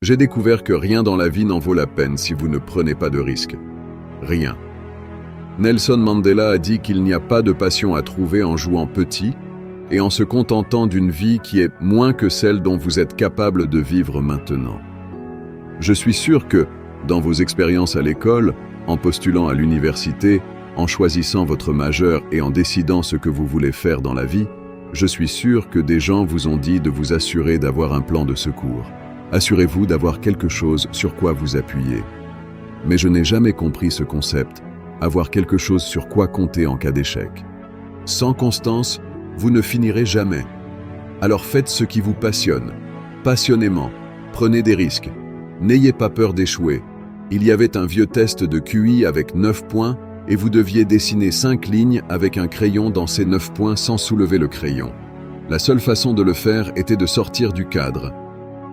J'ai découvert que rien dans la vie n'en vaut la peine si vous ne prenez pas de risques. Rien. Nelson Mandela a dit qu'il n'y a pas de passion à trouver en jouant petit et en se contentant d'une vie qui est moins que celle dont vous êtes capable de vivre maintenant. Je suis sûr que, dans vos expériences à l'école, en postulant à l'université, en choisissant votre majeur et en décidant ce que vous voulez faire dans la vie, je suis sûr que des gens vous ont dit de vous assurer d'avoir un plan de secours. Assurez-vous d'avoir quelque chose sur quoi vous appuyer. Mais je n'ai jamais compris ce concept, avoir quelque chose sur quoi compter en cas d'échec. Sans constance, vous ne finirez jamais. Alors faites ce qui vous passionne, passionnément, prenez des risques. N'ayez pas peur d'échouer. Il y avait un vieux test de QI avec 9 points et vous deviez dessiner 5 lignes avec un crayon dans ces 9 points sans soulever le crayon. La seule façon de le faire était de sortir du cadre.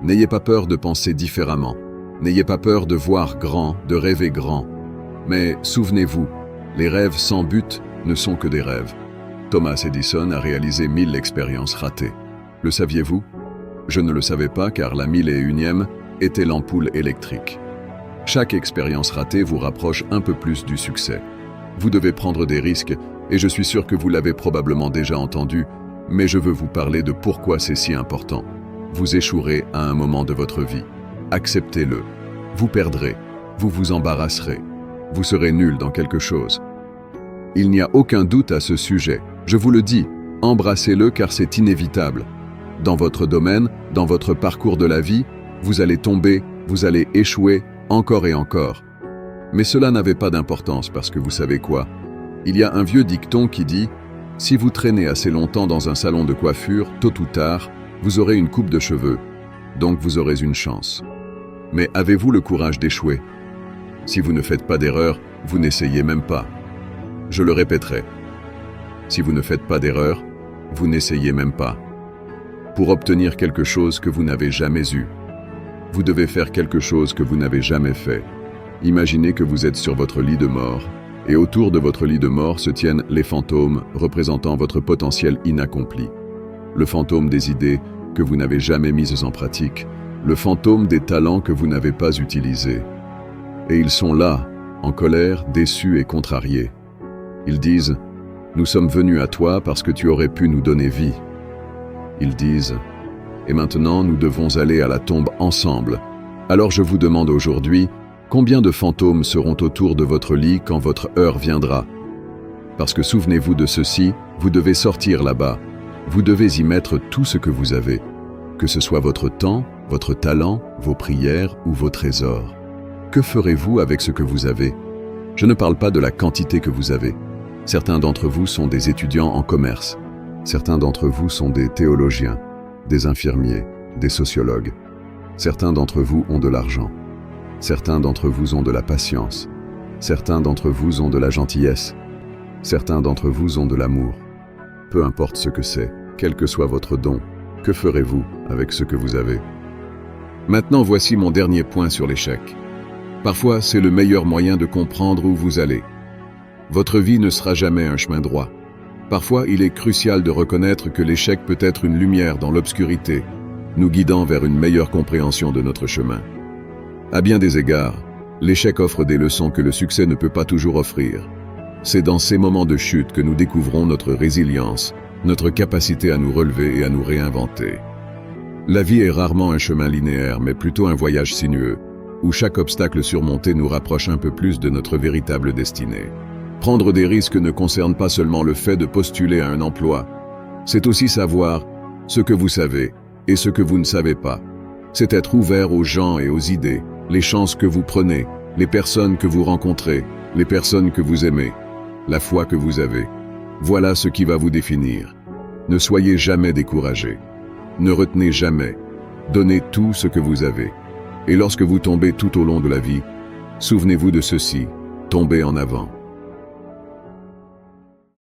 N'ayez pas peur de penser différemment. N'ayez pas peur de voir grand, de rêver grand. Mais souvenez-vous, les rêves sans but ne sont que des rêves. Thomas Edison a réalisé 1000 expériences ratées. Le saviez-vous? Je ne le savais pas car la 1001e était l'ampoule électrique. Chaque expérience ratée vous rapproche un peu plus du succès. Vous devez prendre des risques et je suis sûr que vous l'avez probablement déjà entendu, mais je veux vous parler de pourquoi c'est si important. Vous échouerez à un moment de votre vie. Acceptez-le. Vous perdrez. Vous vous embarrasserez. Vous serez nul dans quelque chose. Il n'y a aucun doute à ce sujet. Je vous le dis, embrassez-le car c'est inévitable. Dans votre domaine, dans votre parcours de la vie, vous allez tomber, vous allez échouer, encore et encore. Mais cela n'avait pas d'importance parce que vous savez quoi? Il y a un vieux dicton qui dit « Si vous traînez assez longtemps dans un salon de coiffure, tôt ou tard, vous aurez une coupe de cheveux. Donc vous aurez une chance. » Mais avez-vous le courage d'échouer? Si vous ne faites pas d'erreur, vous n'essayez même pas. Je le répéterai. Si vous ne faites pas d'erreur, vous n'essayez même pas. Pour obtenir quelque chose que vous n'avez jamais eu, vous devez faire quelque chose que vous n'avez jamais fait. Imaginez que vous êtes sur votre lit de mort, et autour de votre lit de mort se tiennent les fantômes représentant votre potentiel inaccompli. Le fantôme des idées que vous n'avez jamais mises en pratique, le fantôme des talents que vous n'avez pas utilisés. Et ils sont là, en colère, déçus et contrariés. Ils disent « Nous sommes venus à toi parce que tu aurais pu nous donner vie. » Ils disent « Et maintenant nous devons aller à la tombe ensemble. » Alors je vous demande aujourd'hui, combien de fantômes seront autour de votre lit quand votre heure viendra? Parce que souvenez-vous de ceci, vous devez sortir là-bas. Vous devez y mettre tout ce que vous avez, que ce soit votre temps, votre talent, vos prières ou vos trésors. Que ferez-vous avec ce que vous avez? Je ne parle pas de la quantité que vous avez. Certains d'entre vous sont des étudiants en commerce. Certains d'entre vous sont des théologiens, des infirmiers, des sociologues. Certains d'entre vous ont de l'argent. Certains d'entre vous ont de la patience. Certains d'entre vous ont de la gentillesse. Certains d'entre vous ont de l'amour. Peu importe ce que c'est, quel que soit votre don, que ferez-vous avec ce que vous avez? Maintenant, voici mon dernier point sur l'échec. Parfois, c'est le meilleur moyen de comprendre où vous allez. Votre vie ne sera jamais un chemin droit. Parfois, il est crucial de reconnaître que l'échec peut être une lumière dans l'obscurité, nous guidant vers une meilleure compréhension de notre chemin. À bien des égards, l'échec offre des leçons que le succès ne peut pas toujours offrir. C'est dans ces moments de chute que nous découvrons notre résilience, notre capacité à nous relever et à nous réinventer. La vie est rarement un chemin linéaire, mais plutôt un voyage sinueux, où chaque obstacle surmonté nous rapproche un peu plus de notre véritable destinée. Prendre des risques ne concerne pas seulement le fait de postuler à un emploi, c'est aussi savoir ce que vous savez et ce que vous ne savez pas. C'est être ouvert aux gens et aux idées, les chances que vous prenez, les personnes que vous rencontrez, les personnes que vous aimez, la foi que vous avez. Voilà ce qui va vous définir. Ne soyez jamais découragé. Ne retenez jamais. Donnez tout ce que vous avez. Et lorsque vous tombez tout au long de la vie, souvenez-vous de ceci, tombez en avant.